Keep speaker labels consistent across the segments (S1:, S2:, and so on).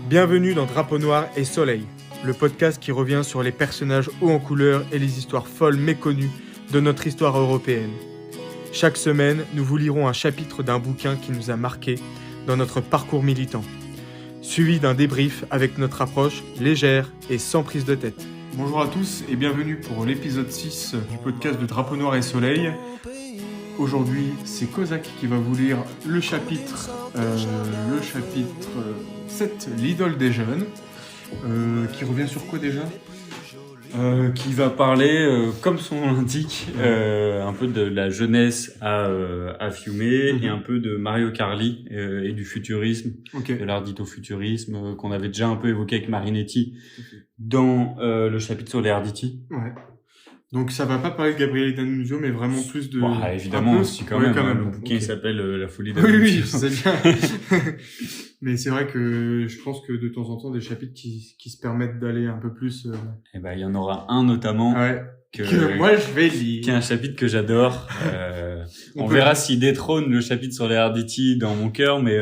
S1: Bienvenue dans Drapeau Noir et Soleil, le podcast qui revient sur les personnages hauts en couleur et les histoires folles méconnues de notre histoire européenne. Chaque semaine, nous vous lirons un chapitre d'un bouquin qui nous a marqués dans notre parcours militant, suivi d'un débrief avec notre approche légère et sans prise de tête. Bonjour à tous et bienvenue pour l'épisode 6 du podcast de Drapeau Noir et Soleil. Aujourd'hui, c'est Kozak qui va vous lire le chapitre 7, l'idole des jeunes, qui revient sur quoi déjà ?
S2: Qui va parler, comme son nom l'indique, un peu de la jeunesse à Fiume et un peu de Mario Carli et du futurisme, de l'art dito-futurisme qu'on avait déjà un peu évoqué avec Marinetti dans le chapitre sur les Arditi.
S1: Ouais. Donc ça va pas parler de Gabriele D'Annunzio, mais vraiment plus de...
S2: Bah, évidemment, aussi quand même. Le bouquin il s'appelle La folie d'Annunzio.
S1: Oui, je sais bien. Mais c'est vrai que je pense que de temps en temps, des chapitres qui se permettent d'aller un peu plus...
S2: Eh ben, il y en aura un notamment
S1: que moi je vais lire.
S2: Qui est un chapitre que j'adore. On verra s'il détrône le chapitre sur les Arditi dans mon cœur, mais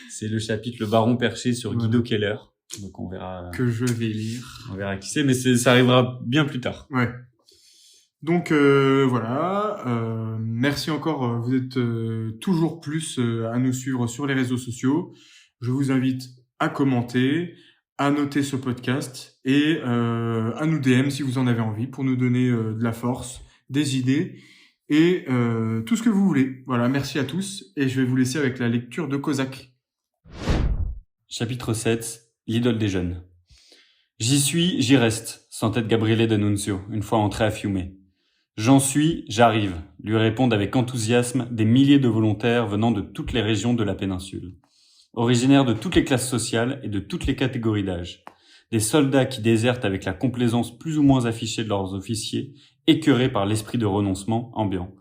S2: c'est le chapitre Le Baron Perché sur Guido Keller. Donc on verra...
S1: Que je vais lire.
S2: On verra qui c'est, mais ça arrivera bien plus tard.
S1: Ouais. Donc voilà, merci encore, vous êtes toujours plus à nous suivre sur les réseaux sociaux. Je vous invite à commenter, à noter ce podcast et à nous DM si vous en avez envie pour nous donner de la force, des idées et tout ce que vous voulez. Voilà, merci à tous et je vais vous laisser avec la lecture de Kozak.
S2: Chapitre 7, l'idole des jeunes. J'y suis, j'y reste, sentait Gabriele D'Annunzio, une fois entré à Fiume. J'en suis, j'arrive, lui répondent avec enthousiasme des milliers de volontaires venant de toutes les régions de la péninsule. Originaires de toutes les classes sociales et de toutes les catégories d'âge. Des soldats qui désertent avec la complaisance plus ou moins affichée de leurs officiers, écœurés par l'esprit de renoncement ambiant.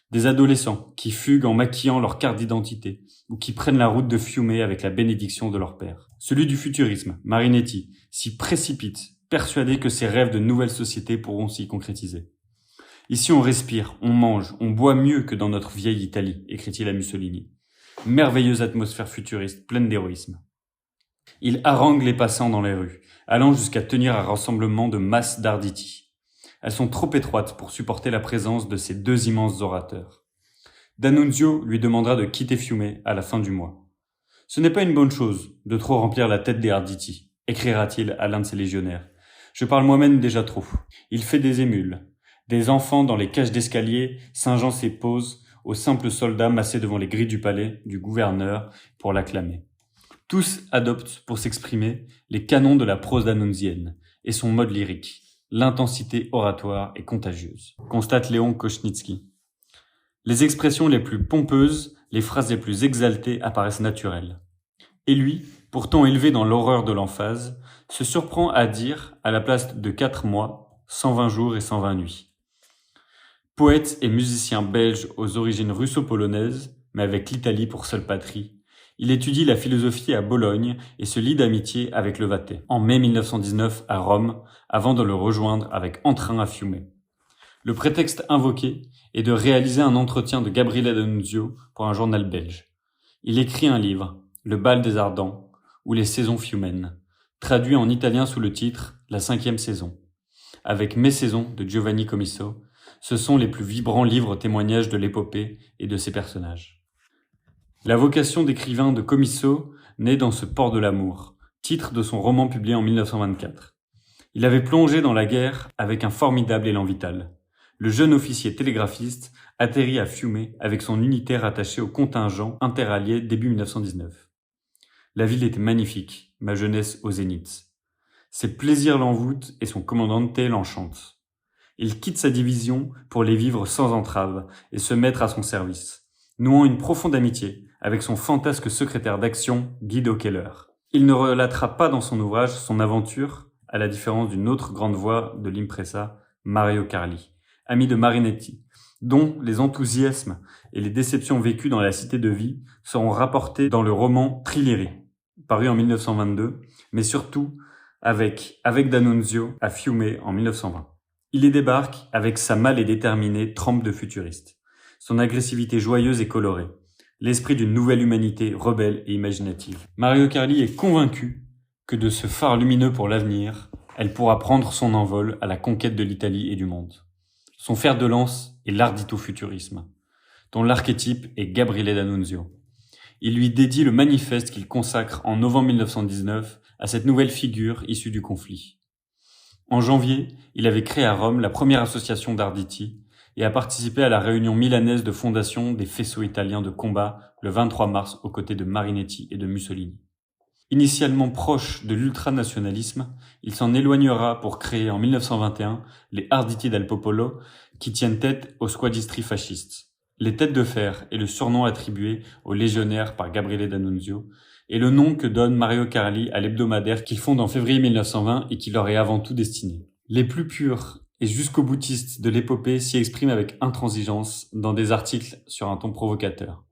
S2: Des adolescents qui fuguent en maquillant leur carte d'identité ou qui prennent la route de Fiume avec la bénédiction de leur père. Celui du futurisme, Marinetti, s'y précipite, persuadé que ses rêves de nouvelle société pourront s'y concrétiser. Ici on respire, on mange, on boit mieux que dans notre vieille Italie, écrit-il à Mussolini. Merveilleuse atmosphère futuriste, pleine d'héroïsme. Il harangue les passants dans les rues, allant jusqu'à tenir un rassemblement de masses d'Arditi. Elles sont trop étroites pour supporter la présence de ces deux immenses orateurs. D'Annunzio lui demandera de quitter Fiume à la fin du mois. Ce n'est pas une bonne chose de trop remplir la tête des Arditi, écrira-t-il à l'un de ses légionnaires. Je parle moi-même déjà trop. Il fait des émules. Des enfants dans les cages d'escalier, singeant ses poses aux simples soldats massés devant les grilles du palais du gouverneur pour l'acclamer. Tous adoptent pour s'exprimer les canons de la prose d'annunzienne et son mode lyrique. L'intensité oratoire est contagieuse, constate Léon Kochnitsky. Les expressions les plus pompeuses, les phrases les plus exaltées apparaissent naturelles. Et lui, pourtant élevé dans l'horreur de l'emphase, se surprend à dire, à la place de 4 mois, 120 jours et 120 nuits. Poète et musicien belge aux origines russo-polonaises, mais avec l'Italie pour seule patrie, il étudie la philosophie à Bologne et se lie d'amitié avec Levaté, en mai 1919 à Rome, avant de le rejoindre avec entrain à Fiume. Le prétexte invoqué est de réaliser un entretien de Gabriele D'Annunzio pour un journal belge. Il écrit un livre, Le bal des ardents, ou Les saisons fiumènes, traduit en italien sous le titre La 5e saison. Avec Mes saisons de Giovanni Comisso, ce sont les plus vibrants livres témoignages de l'épopée et de ses personnages. La vocation d'écrivain de Comisso naît dans ce port de l'amour, titre de son roman publié en 1924. Il avait plongé dans la guerre avec un formidable élan vital. Le jeune officier télégraphiste atterrit à Fiume avec son unité rattachée au contingent interallié début 1919. La ville était magnifique, ma jeunesse au zénith. Ses plaisirs l'envoûtent et son commandante l'enchante. Il quitte sa division pour les vivre sans entrave et se mettre à son service, nouant une profonde amitié avec son fantasque secrétaire d'action, Guido Keller. Il ne relatera pas dans son ouvrage son aventure, à la différence d'une autre grande voix de l'impresa, Mario Carli, ami de Marinetti, dont les enthousiasmes et les déceptions vécues dans la cité de vie seront rapportés dans le roman Trilieri, paru en 1922, mais surtout avec D'Annunzio à Fiume en 1920. Il y débarque avec sa mâle et déterminée trempe de futuriste, son agressivité joyeuse et colorée, l'esprit d'une nouvelle humanité rebelle et imaginative. Mario Carli est convaincu que de ce phare lumineux pour l'avenir, elle pourra prendre son envol à la conquête de l'Italie et du monde. Son fer de lance est l'ardito-futurisme, dont l'archétype est Gabriele D'Annunzio. Il lui dédie le manifeste qu'il consacre en novembre 1919 à cette nouvelle figure issue du conflit. En janvier, il avait créé à Rome la première association d'Arditi et a participé à la réunion milanaise de fondation des faisceaux italiens de combat le 23 mars aux côtés de Marinetti et de Mussolini. Initialement proche de l'ultranationalisme, il s'en éloignera pour créer en 1921 les Arditi del Popolo qui tiennent tête aux squadistri fascistes. Les têtes de fer est le surnom attribué aux légionnaires par Gabriele D'Annunzio et le nom que donne Mario Carli à l'hebdomadaire qu'il fonde en février 1920 et qui leur est avant tout destiné. Les plus purs et jusqu'au boutistes de l'épopée s'y expriment avec intransigeance dans des articles sur un ton provocateur.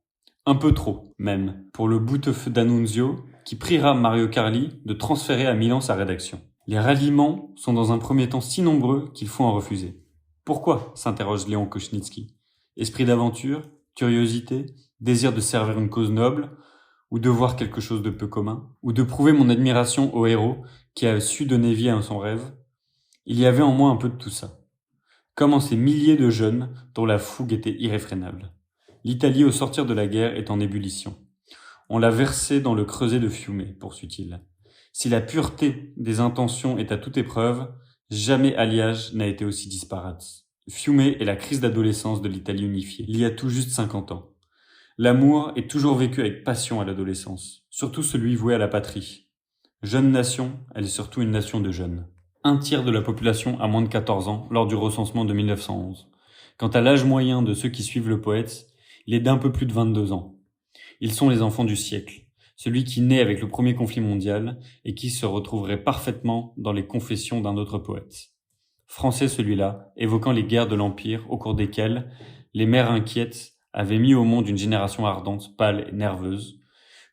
S2: Un peu trop, même, pour le boutefeu D'Annunzio qui priera Mario Carli de transférer à Milan sa rédaction. Les ralliements sont dans un premier temps si nombreux qu'il faut en refuser. Pourquoi ? S'interroge Léon Kochnitsky. Esprit d'aventure, curiosité, désir de servir une cause noble, ou de voir quelque chose de peu commun, ou de prouver mon admiration au héros qui a su donner vie à son rêve. Il y avait en moi un peu de tout ça. Comme en ces milliers de jeunes dont la fougue était irréfrénable. L'Italie au sortir de la guerre est en ébullition. On l'a versée dans le creuset de Fiume, poursuit-il. Si la pureté des intentions est à toute épreuve, jamais alliage n'a été aussi disparate. Fiume est la crise d'adolescence de l'Italie unifiée, il y a tout juste 50 ans. L'amour est toujours vécu avec passion à l'adolescence, surtout celui voué à la patrie. Jeune nation, elle est surtout une nation de jeunes. Un tiers de la population a moins de 14 ans lors du recensement de 1911. Quant à l'âge moyen de ceux qui suivent le poète, il est d'un peu plus de 22 ans. Ils sont les enfants du siècle, celui qui naît avec le premier conflit mondial et qui se retrouverait parfaitement dans les confessions d'un autre poète. Français celui-là, évoquant les guerres de l'Empire au cours desquelles les mères inquiètes avaient mis au monde une génération ardente, pâle et nerveuse,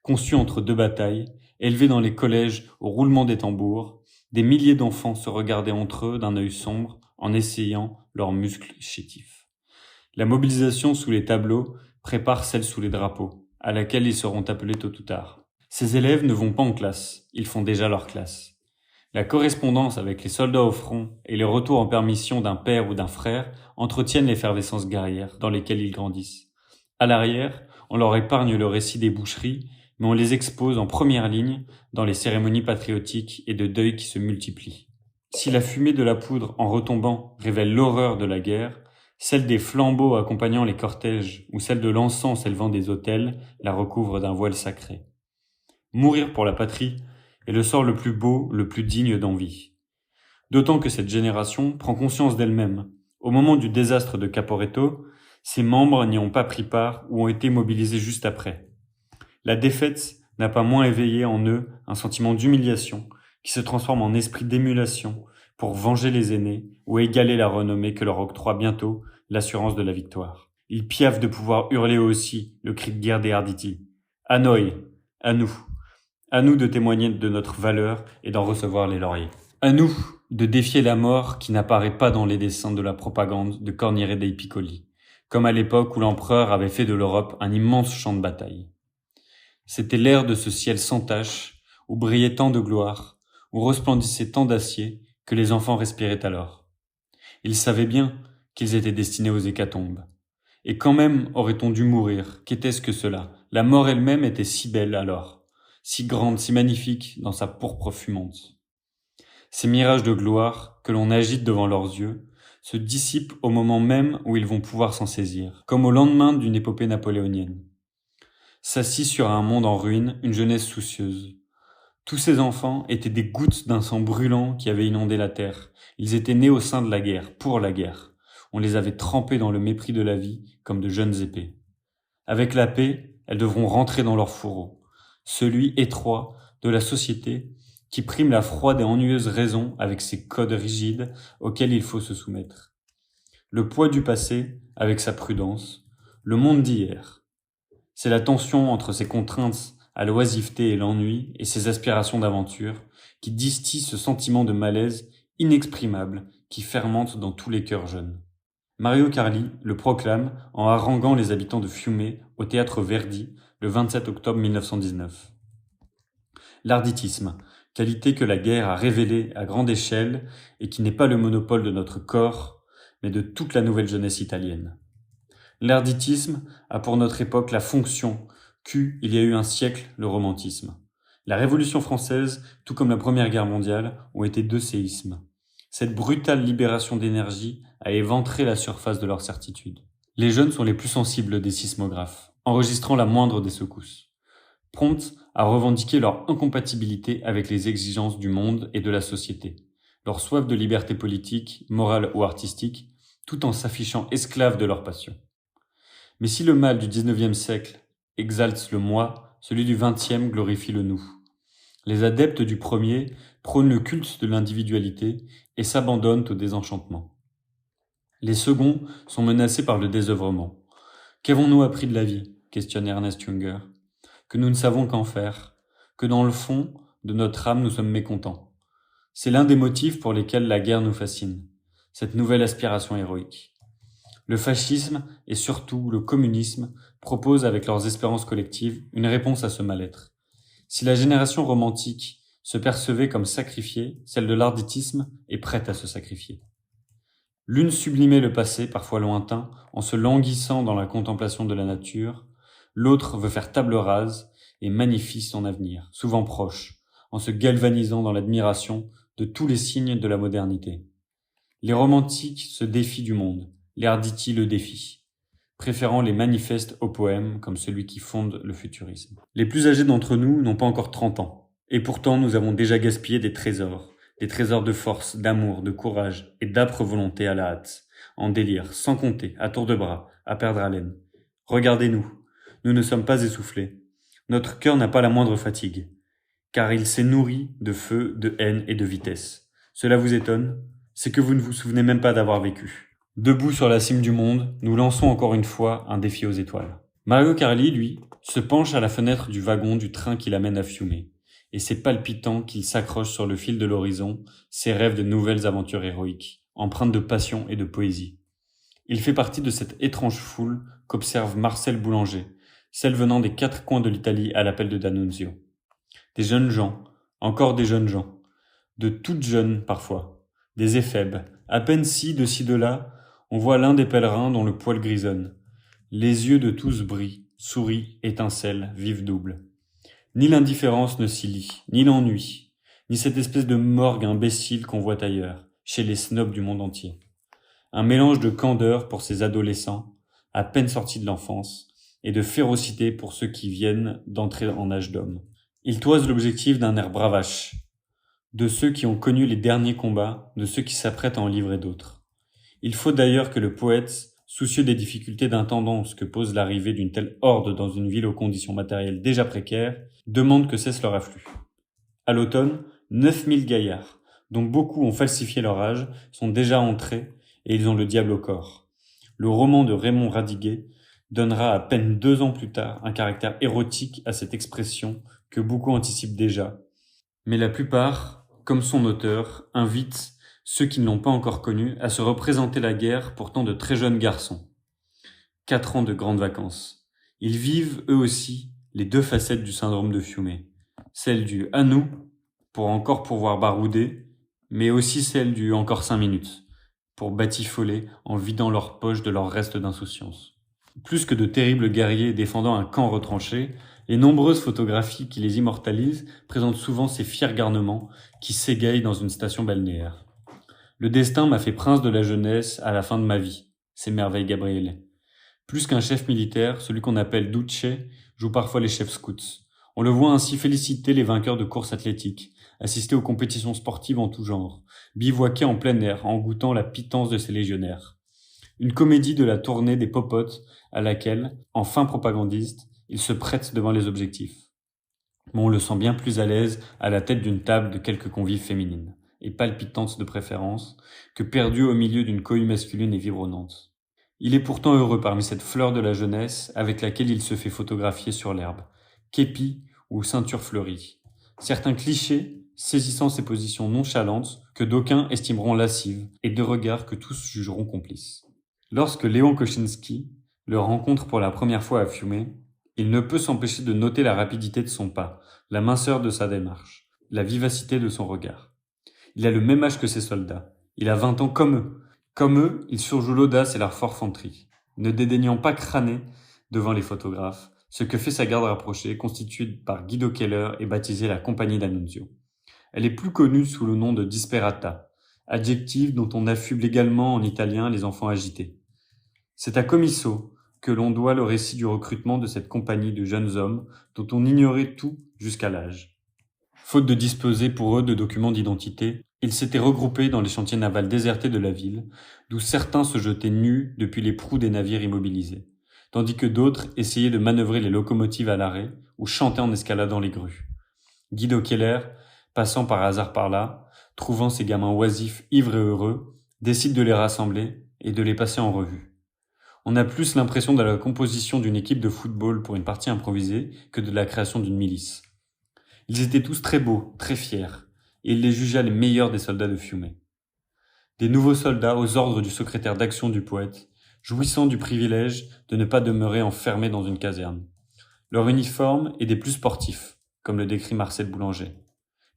S2: conçue entre deux batailles, élevée dans les collèges au roulement des tambours, des milliers d'enfants se regardaient entre eux d'un œil sombre en essayant leurs muscles chétifs. La mobilisation sous les tableaux prépare celle sous les drapeaux, à laquelle ils seront appelés tôt ou tard. Ces élèves ne vont pas en classe, ils font déjà leur classe. La correspondance avec les soldats au front et les retours en permission d'un père ou d'un frère entretiennent l'effervescence guerrière dans lesquelles ils grandissent. À l'arrière, on leur épargne le récit des boucheries, mais on les expose en première ligne dans les cérémonies patriotiques et de deuil qui se multiplient. Si la fumée de la poudre en retombant révèle l'horreur de la guerre, celle des flambeaux accompagnant les cortèges ou celle de l'encens élevant des autels la recouvre d'un voile sacré. Mourir pour la patrie est le sort le plus beau, le plus digne d'envie. D'autant que cette génération prend conscience d'elle-même. Au moment du désastre de Caporetto, ses membres n'y ont pas pris part ou ont été mobilisés juste après. La défaite n'a pas moins éveillé en eux un sentiment d'humiliation qui se transforme en esprit d'émulation pour venger les aînés ou égaler la renommée que leur octroie bientôt l'assurance de la victoire. Ils piaffent de pouvoir hurler aussi le cri de guerre des Arditi. À noi, à nous de témoigner de notre valeur et d'en recevoir les lauriers. À nous de défier la mort qui n'apparaît pas dans les dessins de la propagande de Corniere dei Piccoli, comme à l'époque où l'empereur avait fait de l'Europe un immense champ de bataille. C'était l'ère de ce ciel sans tache, où brillait tant de gloire, où resplendissait tant d'acier, que les enfants respiraient alors. Ils savaient bien qu'ils étaient destinés aux hécatombes. Et quand même aurait-on dû mourir. Qu'était-ce que cela ? La mort elle-même était si belle alors, si grande, si magnifique dans sa pourpre fumante. Ces mirages de gloire que l'on agite devant leurs yeux se dissipent au moment même où ils vont pouvoir s'en saisir, comme au lendemain d'une épopée napoléonienne. S'assit sur un monde en ruine, une jeunesse soucieuse. Tous ces enfants étaient des gouttes d'un sang brûlant qui avait inondé la terre. Ils étaient nés au sein de la guerre, pour la guerre. On les avait trempés dans le mépris de la vie, comme de jeunes épées. Avec la paix, elles devront rentrer dans leur fourreau, celui étroit de la société qui prime la froide et ennuyeuse raison avec ses codes rigides auxquels il faut se soumettre. Le poids du passé avec sa prudence, le monde d'hier. C'est la tension entre ces contraintes à l'oisiveté et l'ennui et ses aspirations d'aventure qui distille ce sentiment de malaise inexprimable qui fermente dans tous les cœurs jeunes. Mario Carli le proclame en haranguant les habitants de Fiume au théâtre Verdi le 27 octobre 1919. L'arditisme, qualité que la guerre a révélée à grande échelle et qui n'est pas le monopole de notre corps, mais de toute la nouvelle jeunesse italienne. L'arditisme a pour notre époque la fonction qu'eut il y a eu un siècle le romantisme. La Révolution française, tout comme la Première Guerre mondiale, ont été deux séismes. Cette brutale libération d'énergie a éventré la surface de leur certitude. Les jeunes sont les plus sensibles des sismographes, enregistrant la moindre des secousses. Prompts à revendiquer leur incompatibilité avec les exigences du monde et de la société, leur soif de liberté politique, morale ou artistique, tout en s'affichant esclaves de leur passion. Mais si le mal du XIXe siècle exalte le moi, celui du XXe glorifie le nous. Les adeptes du premier prônent le culte de l'individualité et s'abandonnent au désenchantement. Les seconds sont menacés par le désœuvrement. Qu'avons-nous appris de la vie ? Questionne Ernest Junger. Que nous ne savons qu'en faire, que dans le fond de notre âme nous sommes mécontents. C'est l'un des motifs pour lesquels la guerre nous fascine, cette nouvelle aspiration héroïque. Le fascisme et surtout le communisme proposent avec leurs espérances collectives une réponse à ce mal-être. Si la génération romantique se percevait comme sacrifiée, celle de l'arditisme est prête à se sacrifier. L'une sublimait le passé, parfois lointain, en se languissant dans la contemplation de la nature, l'autre veut faire table rase et magnifie son avenir, souvent proche, en se galvanisant dans l'admiration de tous les signes de la modernité. Les romantiques se défient du monde, les arditi le défient, préférant les manifestes aux poèmes comme celui qui fonde le futurisme. Les plus âgés d'entre nous n'ont pas encore 30 ans, et pourtant nous avons déjà gaspillé des trésors de force, d'amour, de courage et d'âpre volonté à la hâte, en délire, sans compter, à tour de bras, à perdre haleine. Regardez-nous, nous ne sommes pas essoufflés. Notre cœur n'a pas la moindre fatigue, car il s'est nourri de feu, de haine et de vitesse. Cela vous étonne ? C'est que vous ne vous souvenez même pas d'avoir vécu. Debout sur la cime du monde, nous lançons encore une fois un défi aux étoiles. Mario Carli, lui, se penche à la fenêtre du wagon du train qui l'amène à Fiume. Et c'est palpitant qu'il s'accroche sur le fil de l'horizon, ses rêves de nouvelles aventures héroïques, empreintes de passion et de poésie. Il fait partie de cette étrange foule qu'observe Marcel Boulanger, celle venant des 4 coins de l'Italie à l'appel de D'Annunzio. Des jeunes gens, encore des jeunes gens, de toutes jeunes parfois, des éphèbes, à peine si, de ci, de là, on voit l'un des pèlerins dont le poil grisonne. Les yeux de tous brillent, sourient, étincellent, vivent double. Ni l'indifférence ne s'y lie, ni l'ennui, ni cette espèce de morgue imbécile qu'on voit ailleurs, chez les snobs du monde entier. Un mélange de candeur pour ces adolescents, à peine sortis de l'enfance, et de férocité pour ceux qui viennent d'entrer en âge d'homme. Ils toisent l'objectif d'un air bravache, de ceux qui ont connu les derniers combats, de ceux qui s'apprêtent à en livrer d'autres. Il faut d'ailleurs que le poète, soucieux des difficultés d'intendance que pose l'arrivée d'une telle horde dans une ville aux conditions matérielles déjà précaires, demande que cesse leur afflux. À l'automne, 9000 gaillards, dont beaucoup ont falsifié leur âge, sont déjà entrés et ils ont le diable au corps. Le roman de Raymond Radiguet donnera à peine 2 ans plus tard un caractère érotique à cette expression que beaucoup anticipent déjà. Mais la plupart, comme son auteur, invitent ceux qui ne l'ont pas encore connu à se représenter la guerre pourtant de très jeunes garçons. 4 ans de grandes vacances. Ils vivent, eux aussi, les 2 facettes du syndrome de Fiume. Celle du « à nous » pour encore pouvoir barouder, mais aussi celle du « encore 5 minutes » pour batifoler en vidant leurs poches de leur reste d'insouciance. Plus que de terribles guerriers défendant un camp retranché, les nombreuses photographies qui les immortalisent présentent souvent ces fiers garnements qui s'égayent dans une station balnéaire. Le destin m'a fait prince de la jeunesse à la fin de ma vie, s'émerveille Gabriele. Plus qu'un chef militaire, celui qu'on appelle Duce joue parfois les chefs scouts. On le voit ainsi féliciter les vainqueurs de courses athlétiques, assister aux compétitions sportives en tout genre, bivouaquer en plein air en goûtant la pitance de ses légionnaires. Une comédie de la tournée des popotes à laquelle, en fin propagandiste, il se prête devant les objectifs. Mais on le sent bien plus à l'aise à la tête d'une table de quelques convives féminines, et palpitantes de préférence, que perdu au milieu d'une cohue masculine et vibronnante. Il est pourtant heureux parmi cette fleur de la jeunesse avec laquelle il se fait photographier sur l'herbe, képi ou ceinture fleurie. Certains clichés saisissant ces positions nonchalantes que d'aucuns estimeront lascives et de regards que tous jugeront complices. Lorsque Léon Koscinski le rencontre pour la première fois à Fiume, Il ne peut s'empêcher de noter la rapidité de son pas, la minceur de sa démarche, la vivacité de son regard. Il a le même âge que ses soldats. Il a 20 ans comme eux. Comme eux, il surjoue l'audace et la forfanterie, ne dédaignant pas crâner devant les photographes, ce que fait sa garde rapprochée, constituée par Guido Keller et baptisée la Compagnie d'Annunzio. Elle est plus connue sous le nom de Disperata, adjectif dont on affuble également en italien les enfants agités. C'est à Commisso que l'on doit le récit du recrutement de cette compagnie de jeunes hommes dont on ignorait tout jusqu'à l'âge. Faute de disposer pour eux de documents d'identité, ils s'étaient regroupés dans les chantiers navals désertés de la ville, d'où certains se jetaient nus depuis les proues des navires immobilisés, tandis que d'autres essayaient de manœuvrer les locomotives à l'arrêt ou chantaient en escaladant les grues. Guido Keller, passant par hasard par là, trouvant ces gamins oisifs, ivres et heureux, décide de les rassembler et de les passer en revue. On a plus l'impression de la composition d'une équipe de football pour une partie improvisée que de la création d'une milice. Ils étaient tous très beaux, très fiers, et il les jugea les meilleurs des soldats de Fiume. Des nouveaux soldats aux ordres du secrétaire d'action du poète, jouissant du privilège de ne pas demeurer enfermés dans une caserne. Leur uniforme est des plus sportifs, comme le décrit Marcel Boulanger.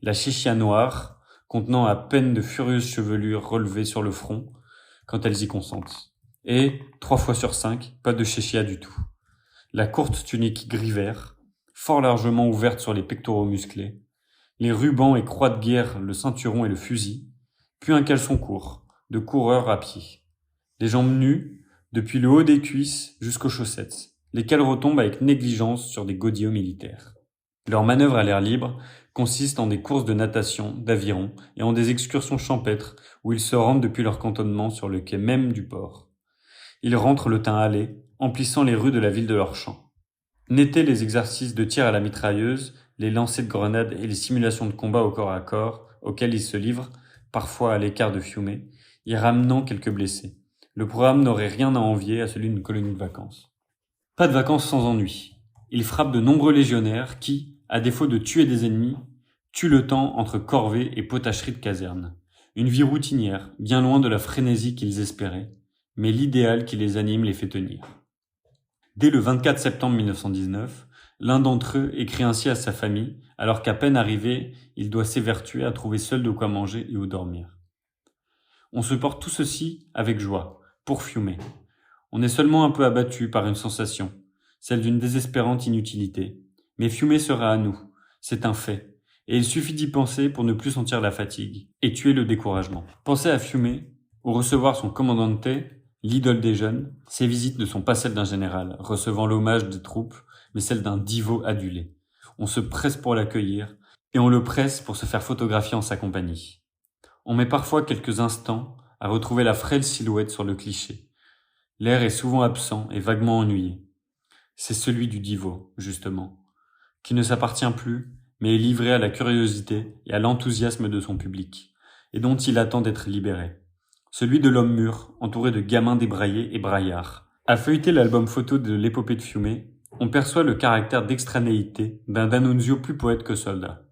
S2: La chéchia noire, contenant à peine de furieuses chevelures relevées sur le front, quand elles y consentent. Et, 3 fois sur 5, pas de chéchia du tout. La courte tunique gris-vert, fort largement ouverte sur les pectoraux musclés, les rubans et croix de guerre, le ceinturon et le fusil, puis un caleçon court, de coureur à pied. Les jambes nues, depuis le haut des cuisses jusqu'aux chaussettes, lesquelles retombent avec négligence sur des godillots militaires. Leur manœuvre à l'air libre consiste en des courses de natation, d'aviron et en des excursions champêtres où ils se rendent depuis leur cantonnement sur le quai même du port. Ils rentrent le teint hâlé, emplissant les rues de la ville de leurs chants. N'étaient les exercices de tir à la mitrailleuse, les lancers de grenades et les simulations de combat au corps à corps auxquels ils se livrent, parfois à l'écart de Fiume, y ramenant quelques blessés. Le programme n'aurait rien à envier à celui d'une colonie de vacances. Pas de vacances sans ennui. Ils frappent de nombreux légionnaires qui, à défaut de tuer des ennemis, tuent le temps entre corvées et potacheries de caserne. Une vie routinière, bien loin de la frénésie qu'ils espéraient, mais l'idéal qui les anime les fait tenir. Dès le 24 septembre 1919, l'un d'entre eux écrit ainsi à sa famille, alors qu'à peine arrivé, il doit s'évertuer à trouver seul de quoi manger et où dormir. On se porte tout ceci avec joie, pour Fiume. On est seulement un peu abattu par une sensation, celle d'une désespérante inutilité. Mais Fiume sera à nous, c'est un fait, et il suffit d'y penser pour ne plus sentir la fatigue, et tuer le découragement. Pensez à Fiume, où recevoir son commandante, l'idole des jeunes, ses visites ne sont pas celles d'un général, recevant l'hommage des troupes, mais celles d'un divo adulé. On se presse pour l'accueillir, et on le presse pour se faire photographier en sa compagnie. On met parfois quelques instants à retrouver la frêle silhouette sur le cliché. L'air est souvent absent et vaguement ennuyé. C'est celui du divo, justement, qui ne s'appartient plus, mais est livré à la curiosité et à l'enthousiasme de son public, et dont il attend d'être libéré. Celui de l'homme mûr, entouré de gamins débraillés et braillards. À feuilleter l'album photo de l'épopée de Fiume, on perçoit le caractère d'extranéité d'un D'Annunzio plus poète que soldat,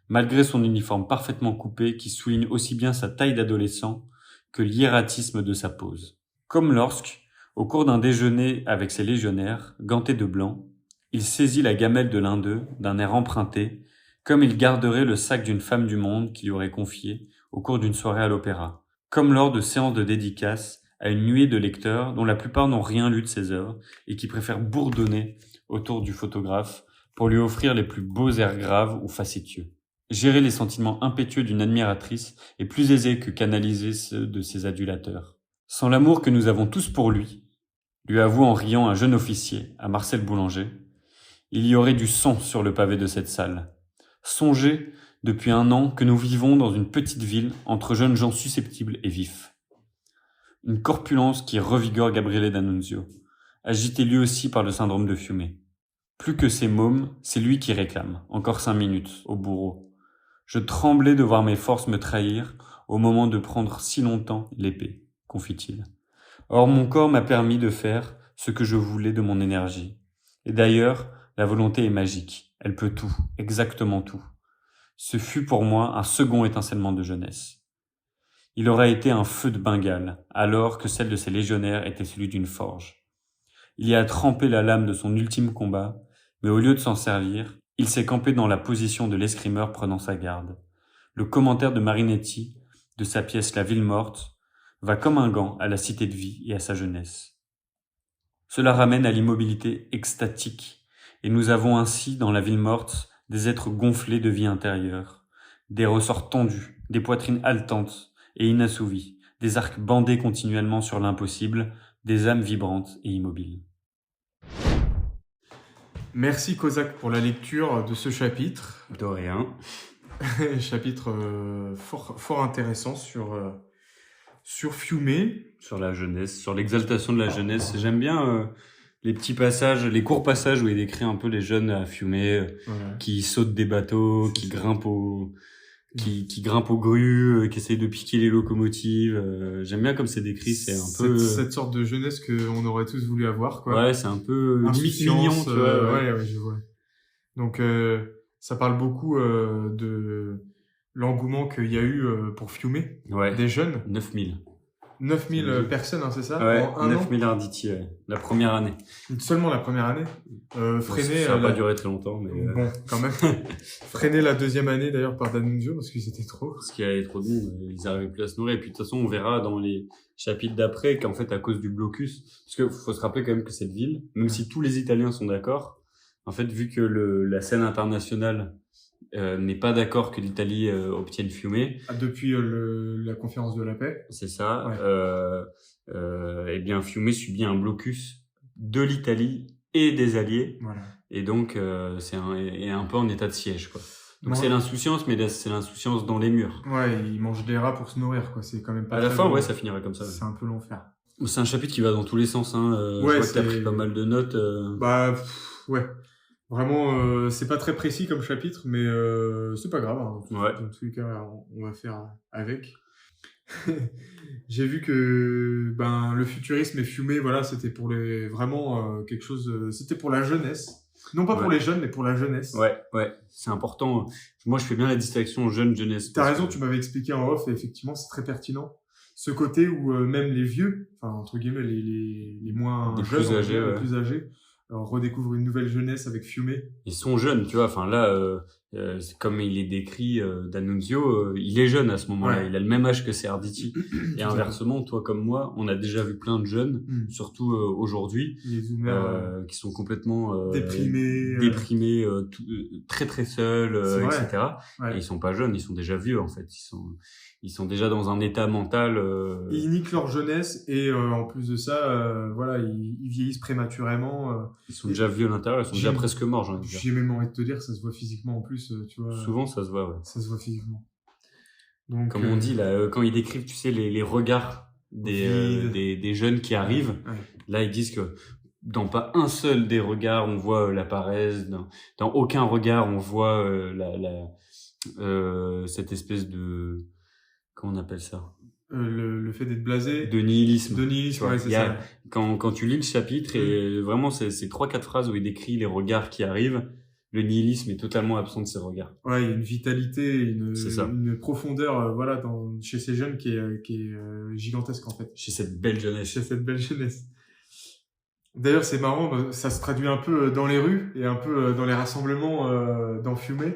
S2: malgré son uniforme parfaitement coupé qui souligne aussi bien sa taille d'adolescent que l'hiératisme de sa pose. Comme lorsque, au cours d'un déjeuner avec ses légionnaires, gantés de blanc, il saisit la gamelle de l'un d'eux, d'un air emprunté, comme il garderait le sac d'une femme du monde qu'il lui aurait confié au cours d'une soirée à l'opéra, comme lors de séances de dédicaces à une nuée de lecteurs dont la plupart n'ont rien lu de ses œuvres et qui préfèrent bourdonner autour du photographe pour lui offrir les plus beaux airs graves ou facétieux. Gérer les sentiments impétueux d'une admiratrice est plus aisé que canaliser ceux de ses adulateurs. Sans l'amour que nous avons tous pour lui avoue en riant un jeune officier, à Marcel Boulanger, il y aurait du sang sur le pavé de cette salle. Songez, depuis 1 an, que nous vivons dans une petite ville entre jeunes gens susceptibles et vifs. Une corpulence qui revigore Gabriele D'Annunzio, agité lui aussi par le syndrome de Fiume. Plus que ces mômes, c'est lui qui réclame, encore 5 minutes, au bourreau. Je tremblais de voir mes forces me trahir au moment de prendre si longtemps l'épée, confie-t-il. Or mon corps m'a permis de faire ce que je voulais de mon énergie. Et d'ailleurs, la volonté est magique, elle peut tout, exactement tout. Ce fut pour moi un second étincellement de jeunesse. Il aurait été un feu de Bengale, alors que celle de ses légionnaires était celui d'une forge. Il y a trempé la lame de son ultime combat, Mais au lieu de s'en servir, il s'est campé dans la position de l'escrimeur prenant sa garde. Le commentaire de Marinetti, de sa pièce La Ville morte, va comme un gant à la cité de vie et à sa jeunesse. Cela ramène à l'immobilité extatique, et nous avons ainsi, dans La Ville morte, des êtres gonflés de vie intérieure, des ressorts tendus, des poitrines haletantes et inassouvies, des arcs bandés continuellement sur l'impossible, des âmes vibrantes et immobiles.
S1: Merci Kozak pour la lecture de ce chapitre.
S2: De rien.
S1: Chapitre fort intéressant sur Fiume.
S2: Sur la jeunesse, sur l'exaltation de la jeunesse. J'aime bien les petits passages, les courts passages où il décrit un peu les jeunes à Fiume, qui sautent des bateaux, qui grimpent aux grues, qui essayent de piquer les locomotives. J'aime bien comme c'est décrit, c'est un peu
S1: cette sorte de jeunesse qu'on aurait tous voulu avoir, quoi.
S2: Ouais, c'est un peu limite
S1: Insouciance,
S2: mignon, tu vois.
S1: Ouais, je vois. Donc ça parle beaucoup de l'engouement qu'il y a eu pour Fiume, des jeunes.
S2: 9000.
S1: 9000 personnes, hein, c'est ça?
S2: Ouais,
S1: en un
S2: 9000 Arditi, la première année.
S1: Seulement la première année. Freiné,
S2: ça n'a pas duré très longtemps, mais
S1: bon, quand même. Freiné la deuxième année d'ailleurs par D'Annunzio parce qu'ils étaient trop.
S2: Parce qu'il y avait trop de monde, ils n'arrivaient plus à se nourrir. Et puis de toute façon, on verra dans les chapitres d'après qu'en fait, à cause du blocus, parce que faut se rappeler quand même que cette ville, même si tous les Italiens sont d'accord, en fait, vu que la scène internationale n'est pas d'accord que l'Italie obtienne Fiume.
S1: Depuis la conférence de la paix.
S2: C'est ça.
S1: Ouais.
S2: Eh bien, Fiume subit un blocus de l'Italie et des Alliés.
S1: Voilà.
S2: Et donc, c'est un peu en état de siège, quoi. Donc,
S1: Ouais.
S2: c'est l'insouciance, mais c'est l'insouciance dans les murs.
S1: Ouais, ils mangent des rats pour se nourrir, quoi. C'est quand même pas
S2: À la
S1: très
S2: fin,
S1: bon.
S2: ouais, ça finirait comme ça.
S1: C'est un peu l'enfer.
S2: C'est un chapitre qui va dans tous les sens, hein.
S1: Ouais,
S2: je vois que t'as pris pas mal de notes.
S1: Bah, ouais. Vraiment, c'est pas très précis comme chapitre, mais c'est pas grave. Hein.
S2: Ouais.
S1: Dans tous les cas, on va faire avec. J'ai vu que le futurisme et Fiume, voilà, c'était pour vraiment quelque chose. C'était pour la jeunesse. Non pas pour les jeunes, mais pour la jeunesse.
S2: Ouais, c'est important. Moi, je fais bien la distinction jeune-jeunesse.
S1: T'as raison, tu m'avais expliqué en off, et effectivement, c'est très pertinent. Ce côté où même les vieux, enfin entre guillemets les moins
S2: Les
S1: jeunes,
S2: plus âgés,
S1: les plus âgés, redécouvrent une nouvelle jeunesse avec Fiume.
S2: Ils sont jeunes, tu vois. Enfin là, c'est comme il est décrit D'Annunzio, il est jeune à ce moment-là.
S1: Ouais.
S2: Il a le même âge que Serdici. Et inversement, toi comme moi, on a déjà vu plein de jeunes, surtout aujourd'hui,
S1: les zoomers,
S2: qui sont complètement
S1: déprimés,
S2: très très seuls, etc.
S1: Ouais.
S2: Et ils sont pas jeunes, ils sont déjà vieux en fait. Ils sont déjà dans un état mental.
S1: Ils niquent leur jeunesse et en plus de ça, voilà, ils vieillissent prématurément.
S2: Ils sont déjà vieux à l'intérieur, ils sont déjà presque morts, j'ai envie de dire.
S1: J'ai même envie de te dire, ça se voit physiquement en plus, tu vois.
S2: Souvent, ça se voit, ouais.
S1: Ça se voit physiquement. Donc,
S2: comme on dit là, quand ils décrivent, tu sais, les regards des jeunes qui arrivent, là ils disent que dans pas un seul des regards on voit la paresse, dans aucun regard on voit cette espèce de, comment on appelle ça,
S1: le fait d'être blasé,
S2: de nihilisme,
S1: ouais, c'est ça.
S2: Quand tu lis le chapitre et vraiment c'est 3-4 phrases où il décrit les regards qui arrivent, le nihilisme est totalement absent de ces regards.
S1: Ouais, il y a une vitalité, une profondeur, voilà, chez ces jeunes qui est gigantesque en fait.
S2: Chez cette belle jeunesse.
S1: D'ailleurs, c'est marrant, ça se traduit un peu dans les rues et un peu dans les rassemblements dans Fiume,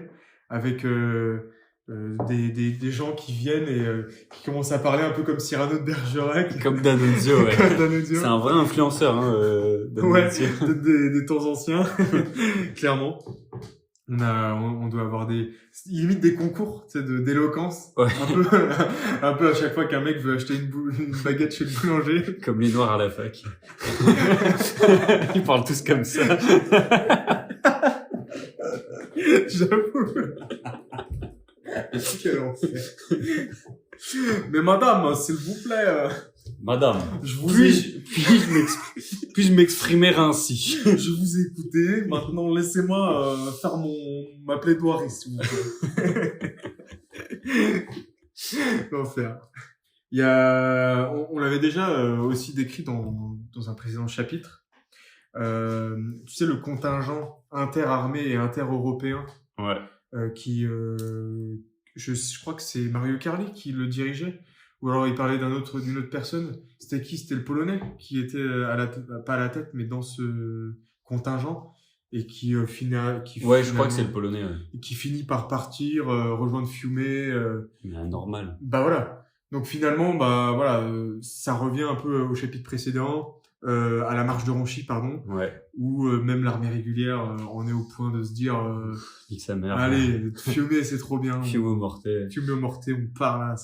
S1: avec des gens qui viennent et qui commencent à parler un peu comme Cyrano de Bergerac.
S2: Comme D'Annunzio, ouais.
S1: D'Annunzio.
S2: C'est un vrai influenceur, hein,
S1: D'Annunzio. Ouais, des temps anciens, clairement. On doit avoir limite des concours, tu sais, d'éloquence.
S2: Ouais.
S1: Un peu à chaque fois qu'un mec veut acheter une baguette chez le boulanger.
S2: Comme les noirs à la fac. Ils parlent tous comme ça.
S1: J'avoue. Quel enfer. Mais madame, s'il vous plaît.
S2: Madame, puis-je m'exprimer ainsi?
S1: Je vous ai écouté. Maintenant, laissez-moi faire ma plaidoirie, s'il vous plaît. L'enfer. On l'avait déjà aussi décrit dans un précédent chapitre. Tu sais, le contingent interarmé et inter-européen.
S2: Ouais.
S1: Je crois que c'est Mario Carli qui le dirigeait. Ou alors il parlait d'une autre personne. C'était qui? C'était le Polonais qui était pas à la tête, mais dans ce contingent. et qui
S2: je crois que c'est le Polonais. Ouais.
S1: et qui finit par partir, rejoindre Fiume.
S2: Mais normal.
S1: Bah voilà. Donc finalement, ça revient un peu au chapitre précédent, à la marche de Ronchy, pardon,
S2: Ouais.
S1: où même l'armée régulière en est au point de se dire,
S2: Nique sa mère.
S1: allez, Fiume, c'est trop bien.
S2: Fiume morte.
S1: Fiume morte, on part là,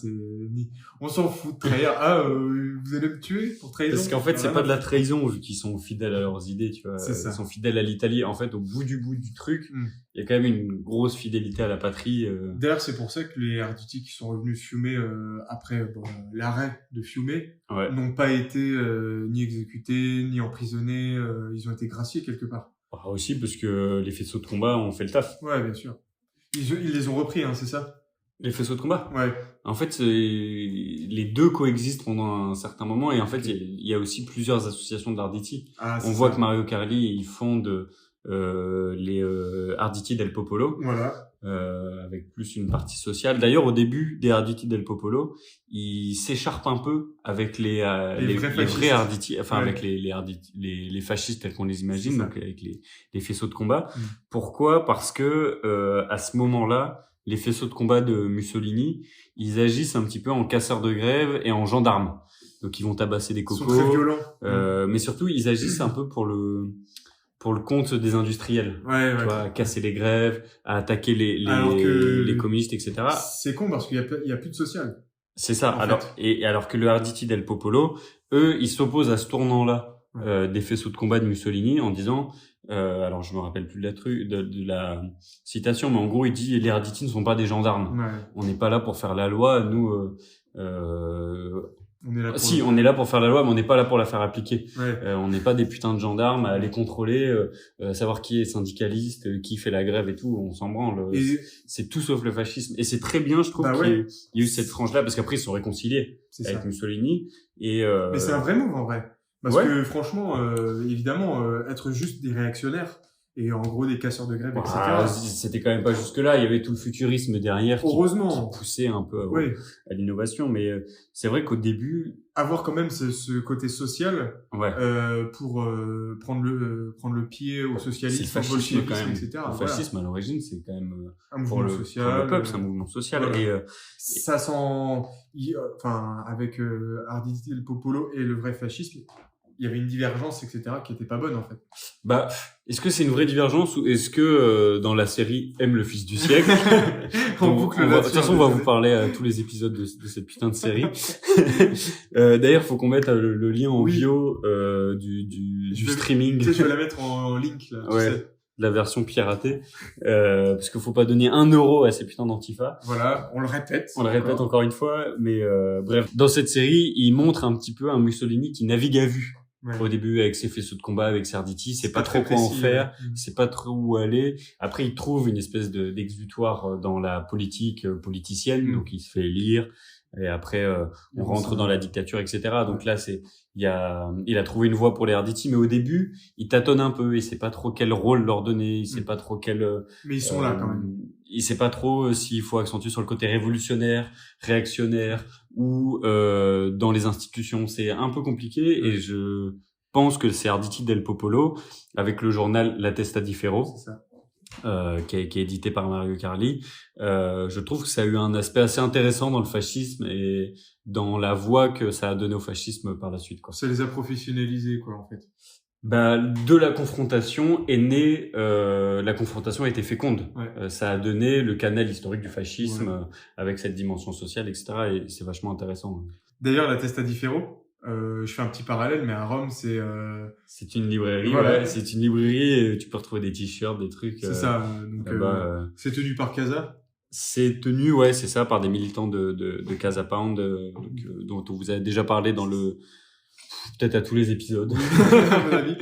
S1: on s'en fout de trahir. Ah, vous allez me tuer pour trahison?
S2: Parce qu'en fait, c'est pas de la trahison vu qu'ils sont fidèles à leurs idées, tu vois.
S1: C'est ça.
S2: Ils sont fidèles à l'Italie. En fait, au bout du truc, il y a quand même une grosse fidélité à la patrie.
S1: D'ailleurs, c'est pour ça que les Arditi qui sont revenus de Fiume après l'arrêt de Fiume n'ont pas été ni exécutés, ni emprisonnés. Ils ont été graciés quelque part.
S2: Ah, aussi parce que les faisceaux de combat ont fait le taf.
S1: Ouais, bien sûr. Ils les ont repris, hein, c'est ça?
S2: Les faisceaux de combat?
S1: Ouais.
S2: En fait, les deux coexistent pendant un certain moment et en fait, il y a aussi plusieurs associations d'Arditi. On voit que Mario Carli, il fonde les Arditi del Popolo.
S1: Voilà.
S2: Avec plus une partie sociale. D'ailleurs, au début des Arditi del Popolo, il s'écharpe un peu avec les vrais Arditi, enfin avec les fascistes tels qu'on les imagine, donc avec les faisceaux de combat. Pourquoi? Parce que à ce moment-là, les faisceaux de combat de Mussolini, ils agissent un petit peu en casseurs de grève et en gendarmes. Donc ils vont tabasser des cocos.
S1: Ils sont très violents.
S2: Mais surtout, ils agissent un peu pour le compte des industriels. Tu vois, à casser les grèves, à attaquer les communistes, etc.
S1: C'est con parce qu'il y a plus de social.
S2: C'est ça. Alors que le Arditi del Popolo, eux, ils s'opposent à ce tournant-là des faisceaux de combat de Mussolini en disant, alors je me rappelle plus de la citation, mais en gros, il dit les Arditi ne sont pas des gendarmes. On n'est pas là pour faire la loi. Nous, on est là pour faire la loi, mais on n'est pas là pour la faire appliquer. On n'est pas des putains de gendarmes à aller contrôler, savoir qui est syndicaliste, qui fait la grève et tout. On s'en branle. C'est tout sauf le fascisme. Et c'est très bien, je trouve, qu'il y a eu cette frange-là, parce qu'après ils se sont réconciliés avec Mussolini.
S1: Mais c'est un vrai move en vrai, parce que franchement, évidemment, être juste des réactionnaires. Et en gros, des casseurs de grève, etc.
S2: C'était quand même pas jusque-là. Il y avait tout le futurisme derrière qui poussait un peu à l'innovation. Mais c'est vrai qu'au début...
S1: Avoir quand même ce côté social pour prendre le pied au socialisme,
S2: c'est le fascisme quand même.
S1: etc.
S2: Le fascisme, à l'origine, c'est quand même
S1: un mouvement social.
S2: Pour le peuple, c'est un mouvement social.
S1: Voilà.
S2: Et
S1: ça sent... avec Arditi del Popolo et le vrai fascisme, il y avait une divergence, etc., qui était pas bonne, en fait.
S2: Bah, est-ce que c'est une vraie divergence ou est-ce que dans la série Aime le fils du siècle, de toute façon, on va vous parler à tous les épisodes de cette putain de série. D'ailleurs, faut qu'on mette le lien en bio du streaming.
S1: Tu sais, je vais la mettre en link, là.
S2: La version piratée, parce qu'il faut pas donner 1 euro à ces putains d'antifa.
S1: Voilà, on le répète.
S2: On le répète encore une fois, mais bref. Dans cette série, il montre un petit peu un Mussolini qui navigue à vue. Au début, avec ses faisceaux de combat, avec ses Arditi, c'est pas trop quoi en faire, c'est pas trop où aller. Après, il trouve une espèce d'exutoire dans la politique politicienne, donc il se fait élire. Et après, on rentre dans la dictature, etc. Donc là, il a trouvé une voie pour les Arditi, mais au début, il tâtonne un peu, il sait pas trop quel rôle leur donner, il sait pas trop
S1: mais ils sont là quand même.
S2: Il sait pas trop s'il faut accentuer sur le côté révolutionnaire, réactionnaire ou dans les institutions. C'est un peu compliqué et je pense que c'est Arditi del Popolo avec le journal La Testa di Ferro.
S1: C'est ça.
S2: Qui est édité par Mario Carli. Je trouve que ça a eu un aspect assez intéressant dans le fascisme et dans la voie que ça a donné au fascisme par la suite, quoi.
S1: Ça les a professionnalisés, quoi, en fait.
S2: Bah, de la confrontation est née, la confrontation a été féconde. Ça a donné le canal historique du fascisme avec cette dimension sociale, etc. Et c'est vachement intéressant.
S1: D'ailleurs, La Testa di Ferro, je fais un petit parallèle, mais à Rome, c'est
S2: une librairie, c'est une librairie et tu peux retrouver des t-shirts, des trucs.
S1: C'est ça. Donc, c'est tenu par Casa.
S2: C'est tenu, c'est ça, par des militants de Casa Pound, dont on vous a déjà parlé dans peut-être à tous les épisodes.
S1: À mon avis.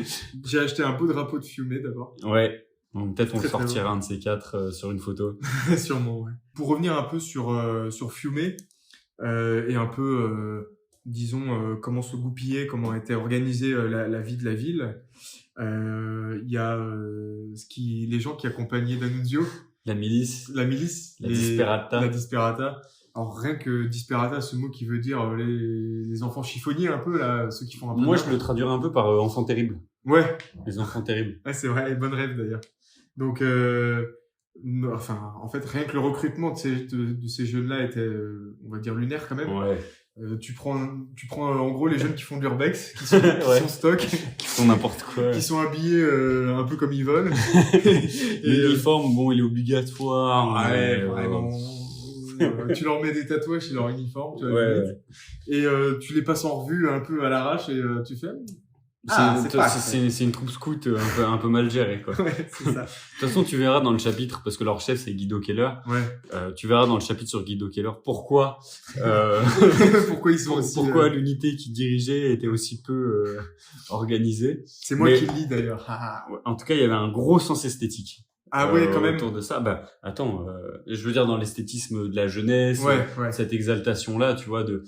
S1: J'ai acheté un beau drapeau de Fiume d'abord.
S2: Ouais. Donc, peut-être on sortira un de ces 4 sur une photo.
S1: Sûrement, ouais. Pour revenir un peu sur Fiume, et un peu, disons, comment se goupiller, comment était organisée la vie de la ville, il y a les gens qui accompagnaient D'Annunzio.
S2: La milice.
S1: La
S2: Disperata.
S1: La Disperata. Alors rien que Disperata, ce mot qui veut dire les enfants chiffonniers un peu, là, ceux qui font un peu...
S2: Moi, je le traduirais un peu par enfant terrible.
S1: Ouais,
S2: Les enfants terribles.
S1: ouais, c'est vrai, et bonne rêve d'ailleurs. Donc, enfin, en fait, rien que le recrutement de ces jeunes-là était, on va dire, lunaire quand même.
S2: Ouais.
S1: Tu prends en gros les jeunes qui font de l'urbex, qui sont
S2: Ouais.
S1: stock,
S2: Qui font n'importe quoi.
S1: qui sont habillés un peu comme ils veulent.
S2: L'uniforme, bon, il est obligatoire.
S1: Ouais,
S2: mais,
S1: vraiment. Tu leur mets des tatouages sur leur uniforme, tu vois,
S2: Ouais,
S1: limite. Et tu les passes en revue un peu à l'arrache et tu fais
S2: c'est une troupe scout un peu mal gérée, quoi.
S1: ouais, c'est ça.
S2: De toute façon, tu verras dans le chapitre, parce que leur chef, c'est Guido Keller.
S1: Ouais.
S2: Tu verras dans le chapitre sur Guido Keller pourquoi,
S1: Pourquoi ils sont aussi
S2: pourquoi l'unité qu'il dirigeait était aussi peu organisée.
S1: C'est moi
S2: Mais-
S1: qui le lis d'ailleurs.
S2: En tout cas, il y avait un gros sens esthétique.
S1: Ah ouais, quand même.
S2: Autour de ça. Bah, attends, je veux dire, dans l'esthétisme de la jeunesse,
S1: Ouais, ouais.
S2: cette exaltation-là, tu vois, de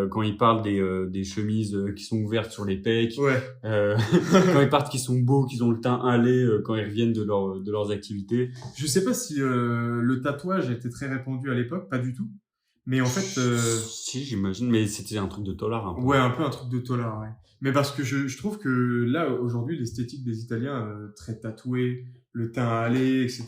S2: quand ils parlent des chemises qui sont ouvertes sur les pecs,
S1: Ouais.
S2: quand ils partent qu'ils sont beaux, qu'ils ont le teint hâlé quand ils reviennent de leurs activités.
S1: Je sais pas si le tatouage était très répandu à l'époque, pas du tout. Mais en fait,
S2: Si, j'imagine, mais c'était un truc de tolard, un peu.
S1: ouais, un peu un truc de tolard, ouais. Mais parce que je trouve que là, aujourd'hui, l'esthétique des Italiens, très tatouée, le teint hâlé, etc.,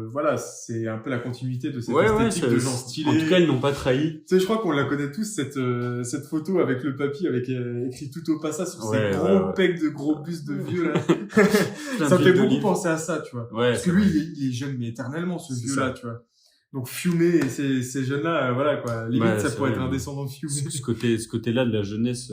S1: voilà, c'est un peu la continuité de cette esthétique de gens stylés.
S2: En tout cas, ils n'ont pas trahi.
S1: Tu sais, je crois qu'on la connaît tous, cette photo avec le papy, avec écrit tout au passage sur
S2: Ouais,
S1: ses
S2: ouais,
S1: gros
S2: ouais.
S1: pecs de gros bustes de vieux, là.
S2: Plein
S1: Ça
S2: de
S1: me fait
S2: vieux
S1: beaucoup
S2: d'olive.
S1: penser à ça, tu vois.
S2: Ouais.
S1: Parce que lui, il est jeune, mais éternellement, ce
S2: C'est
S1: vieux-là,
S2: ça.
S1: tu vois. Donc, Fiume et ces jeunes-là, voilà, quoi. Limite,
S2: Ouais,
S1: ça
S2: c'est
S1: pourrait
S2: vrai,
S1: être un
S2: mais-
S1: descendant de Fiume.
S2: Ce côté-là de la jeunesse,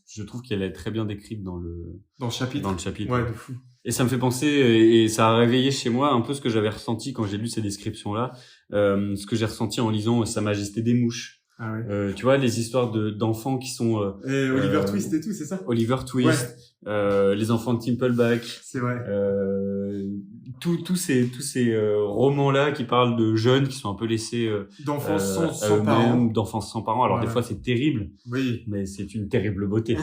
S2: je trouve qu'elle est très bien décrite dans le
S1: Dans le chapitre.
S2: chapitre.
S1: Ouais, de fou.
S2: Et ça me fait penser, et ça a réveillé chez moi un peu ce que j'avais ressenti quand j'ai lu ces descriptions-là, ce que j'ai ressenti en lisant Sa Majesté des Mouches.
S1: Ah ouais.
S2: Tu vois, les histoires d'enfants qui sont
S1: Et Oliver Twist et tout, c'est ça?
S2: Oliver Twist, les enfants de Timpleback,
S1: C'est vrai.
S2: tous ces romans-là qui parlent de jeunes qui sont un peu laissés
S1: D'enfants
S2: à
S1: sans parents.
S2: eux-mêmes, d'enfants sans parents. Alors
S1: Voilà.
S2: des fois c'est terrible,
S1: Oui.
S2: mais c'est une terrible beauté.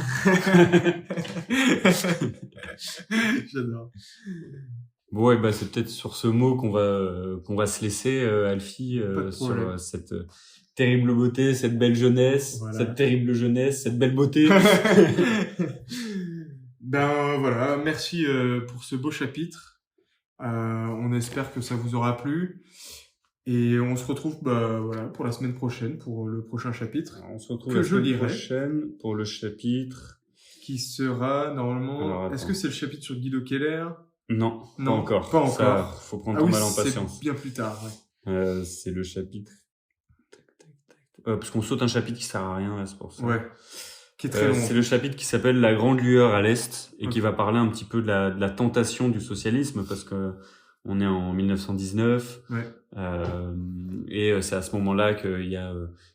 S1: J'adore.
S2: Bon, ouais, bah c'est peut-être sur ce mot qu'on va se laisser, Alfie,
S1: Pas de
S2: sur
S1: problème.
S2: cette terrible beauté, cette belle jeunesse,
S1: Voilà.
S2: cette terrible jeunesse, cette belle beauté.
S1: Ben voilà, merci pour ce beau chapitre. On espère que ça vous aura plu. Et on se retrouve voilà, pour la semaine prochaine, pour le prochain chapitre,
S2: On se retrouve
S1: Que
S2: la
S1: je
S2: semaine
S1: lirai.
S2: prochaine pour le chapitre.
S1: qui sera normalement...
S2: Alors, attends.
S1: Est-ce que c'est le chapitre sur Guido Keller?
S2: Non, pas
S1: Non,
S2: encore.
S1: pas
S2: Ça,
S1: encore.
S2: faut prendre
S1: Ah
S2: ton
S1: oui,
S2: mal en
S1: c'est
S2: patience.
S1: bien plus tard, ouais.
S2: C'est le chapitre. Tac, tac, tac. Parce qu'on saute un chapitre qui sert à rien, là, c'est pour ça.
S1: Ouais. Qui est très long.
S2: C'est le chapitre qui s'appelle La grande lueur à l'Est et qui
S1: Ok.
S2: va parler un petit peu de la tentation du socialisme parce que on est en 1919
S1: Ouais.
S2: et c'est à ce moment-là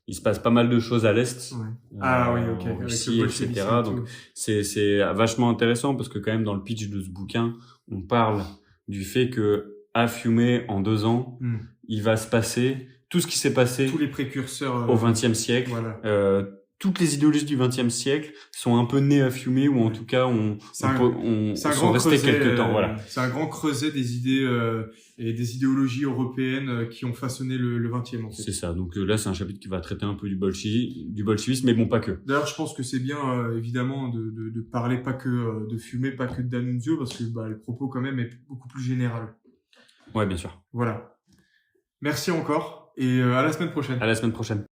S2: il se passe pas mal de choses à l'Est.
S1: Ouais. Ah oui, ok.
S2: En
S1: Avec le
S2: Russie,
S1: bolchevisme
S2: etc.
S1: et
S2: Donc
S1: tout.
S2: c'est vachement intéressant parce que quand même dans le pitch de ce bouquin, on parle du fait que à Fiume en 2 ans,
S1: Hmm.
S2: il va se passer tout ce qui s'est passé
S1: Tous les précurseurs...
S2: au XXe siècle.
S1: Voilà.
S2: Toutes les idéologies du XXe siècle sont un peu nées à Fiume ou en tout cas
S1: C'est un
S2: sont
S1: grand
S2: restées
S1: creuset,
S2: quelque temps. Voilà.
S1: C'est un grand creuset des idées et des idéologies européennes qui ont façonné le 20e, en fait.
S2: C'est ça. Donc là, c'est un chapitre qui va traiter un peu du bolchevisme, mais bon, pas que.
S1: D'ailleurs, je pense que c'est bien, évidemment, de parler pas que de fumer, pas que d'Annunzio, parce que le propos, quand même, est beaucoup plus général.
S2: Ouais, bien sûr.
S1: Voilà. Merci encore, et à la semaine prochaine.
S2: À la semaine prochaine.